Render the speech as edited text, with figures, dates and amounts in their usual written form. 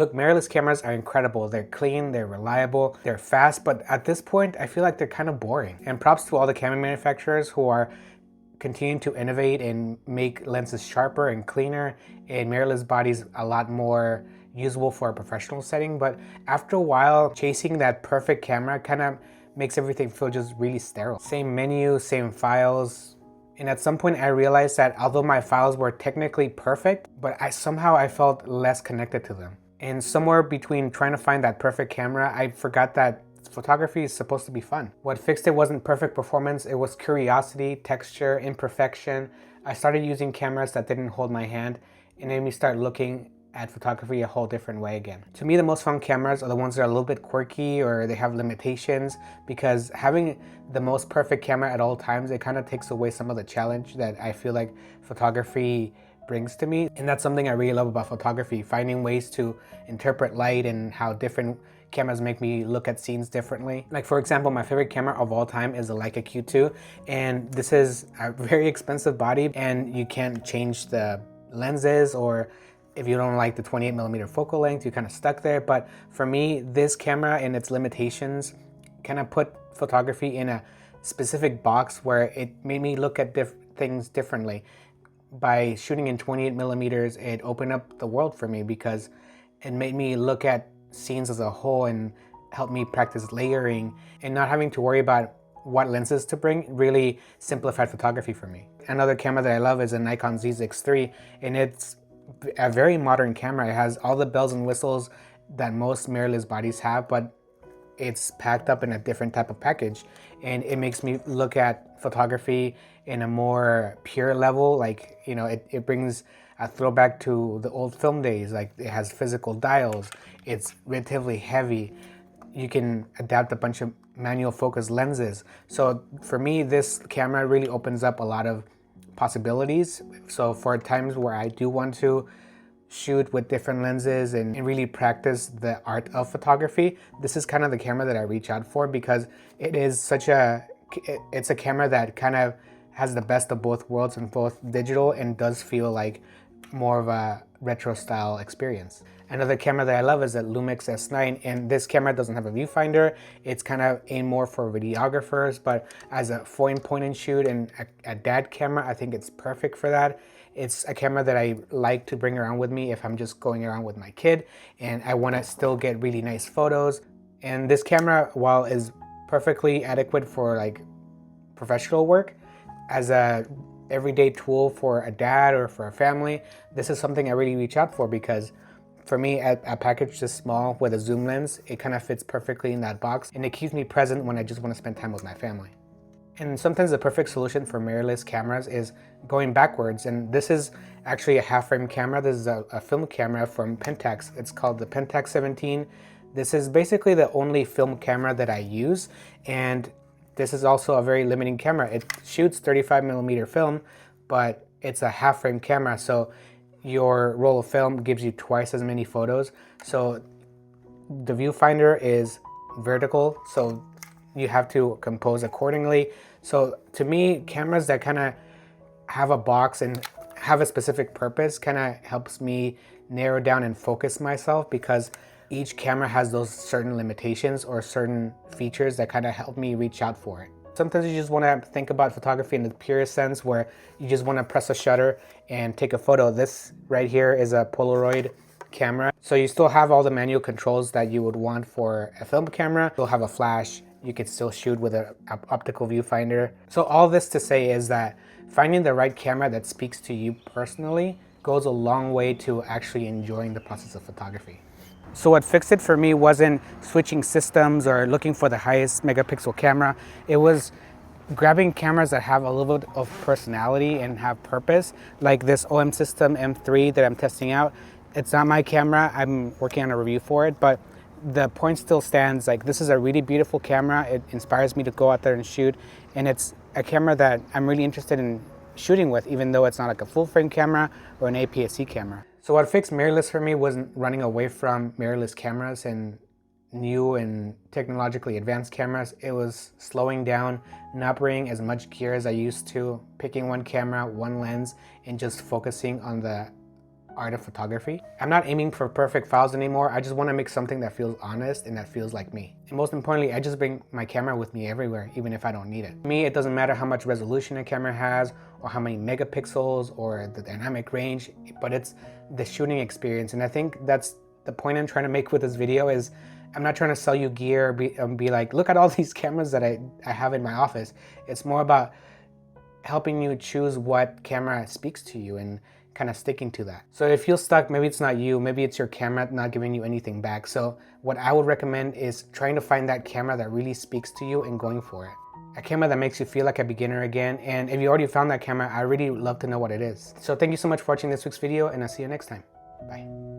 Look, mirrorless cameras are incredible. They're clean, they're reliable, they're fast, but at this point, I feel like they're kind of boring. And props to all the camera manufacturers who are continuing to innovate and make lenses sharper and cleaner and mirrorless bodies a lot more usable for a professional setting. But after a while, chasing that perfect camera kind of makes everything feel just really sterile. Same menu, same files. And at some point I realized that although my files were technically perfect, but somehow I felt less connected to them. And somewhere between trying to find that perfect camera, I forgot that photography is supposed to be fun. What fixed it wasn't perfect performance, it was curiosity, texture, imperfection. I started using cameras that didn't hold my hand and made me start looking at photography a whole different way again. To me, the most fun cameras are the ones that are a little bit quirky or they have limitations, because having the most perfect camera at all times, it kind of takes away some of the challenge that I feel like photography brings to me. And that's something I really love about photography, finding ways to interpret light and how different cameras make me look at scenes differently. Like for example, my favorite camera of all time is the Leica Q2, and this is a very expensive body and you can't change the lenses, or if you don't like the 28mm focal length, you're kind of stuck there. But for me, this camera and its limitations kind of put photography in a specific box where it made me look at things differently. By shooting in 28mm, it opened up the world for me because it made me look at scenes as a whole and helped me practice layering, and not having to worry about what lenses to bring really simplified photography for me. Another camera that I love is a Nikon Z6 III, and it's a very modern camera. It has all the bells and whistles that most mirrorless bodies have, but it's packed up in a different type of package, and it makes me look at photography in a more pure level. Like, you know, it brings a throwback to the old film days. Like, it has physical dials, it's relatively heavy, you can adapt a bunch of manual focus lenses. So for me, this camera really opens up a lot of possibilities. So for times where I do want to shoot with different lenses and really practice the art of photography, this is kind of the camera that I reach out for, because it is it's a camera that kind of has the best of both worlds in both digital and does feel like more of a retro style experience. Another camera that I love is the Lumix S9, and this camera doesn't have a viewfinder. It's kind of aimed more for videographers, but as a point and shoot and a dad camera, I think it's perfect for that. It's a camera that I like to bring around with me if I'm just going around with my kid and I want to still get really nice photos. And this camera, while is perfectly adequate for like professional work, as a everyday tool for a dad or for a family, this is something I really reach out for, because for me, a package this small with a zoom lens, it kind of fits perfectly in that box, and it keeps me present when I just want to spend time with my family. And sometimes the perfect solution for mirrorless cameras is going backwards, and this is actually a half-frame camera. This is a film camera from Pentax. It's called the Pentax 17. This is basically the only film camera that I use, and this is also a very limiting camera. It shoots 35mm film, but it's a half-frame camera, so your roll of film gives you twice as many photos. So the viewfinder is vertical, so you have to compose accordingly. So to me, cameras that kind of have a box and have a specific purpose kind of helps me narrow down and focus myself, because each camera has those certain limitations or certain features that kind of help me reach out for it. Sometimes you just want to think about photography in the purest sense, where you just want to press a shutter and take a photo. This right here is a Polaroid camera. So you still have all the manual controls that you would want for a film camera. You'll have a flash. You could still shoot with an optical viewfinder. So all this to say is that finding the right camera that speaks to you personally goes a long way to actually enjoying the process of photography. So what fixed it for me wasn't switching systems or looking for the highest megapixel camera. It was grabbing cameras that have a little bit of personality and have purpose, like this OM System M3 that I'm testing out. It's not my camera, I'm working on a review for it, but the point still stands. Like, this is a really beautiful camera. It inspires me to go out there and shoot, and it's a camera that I'm really interested in shooting with, even though it's not like a full frame camera or an APS-C camera. So what fixed mirrorless for me wasn't running away from mirrorless cameras and new and technologically advanced cameras. It was slowing down, not bringing as much gear as I used to, picking one camera, one lens, and just focusing on the art of photography. I'm not aiming for perfect files anymore. I just want to make something that feels honest and that feels like me. And most importantly, I just bring my camera with me everywhere, even if I don't need it. To me, it doesn't matter how much resolution a camera has or how many megapixels or the dynamic range, but it's the shooting experience. And I think that's the point I'm trying to make with this video. Is I'm not trying to sell you gear, be like, look at all these cameras that I have in my office. It's more about helping you choose what camera speaks to you and kind of sticking to that. So if you're stuck, maybe it's not you, maybe it's your camera not giving you anything back. So what I would recommend is trying to find that camera that really speaks to you and going for it. A camera that makes you feel like a beginner again. And if you already found that camera, I really would love to know what it is. So thank you so much for watching this week's video, and I'll see you next time. Bye.